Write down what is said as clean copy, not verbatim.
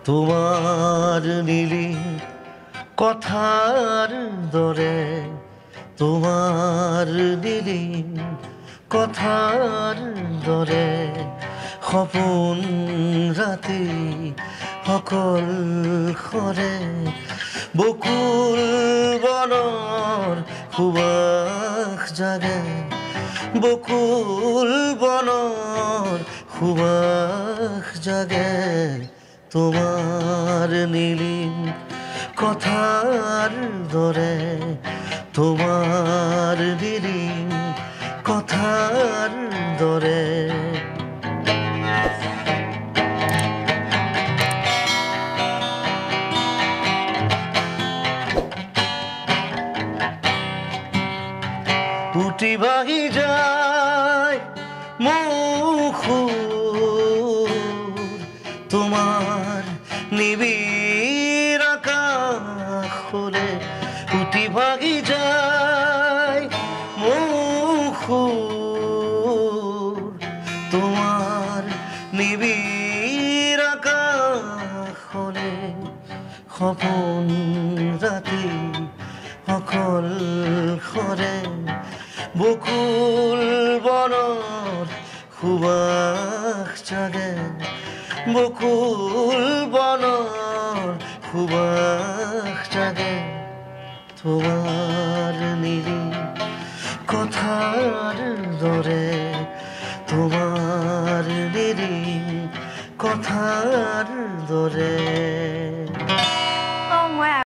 তোমাৰ নীলি কথাৰ দৰে, তোমাৰ নীলি কথাৰ দৰে সপোন ৰাতি সকল খৰে বকুল বনৰ সুবাস জাগে, বকুল বনৰ সুবাস জাগে। তোমার নীলি কথার দরে, তোমার নীলি কথার দরে। উটি বাহি যায় মুখুর তোমার নিবিড় আকাশ হলে, উটি ভাগি যায় মুখুর তোমার নিবিড় আকাশ হলে, সপোন ৰাতি সকল খৰে বকুল বনৰ সুবাস জাগে, বকুল বনৰ সুবাস জাগে। তোমাৰ নীলি কথাৰ দৰে, তোমাৰ নীলি কথাৰ দৰে।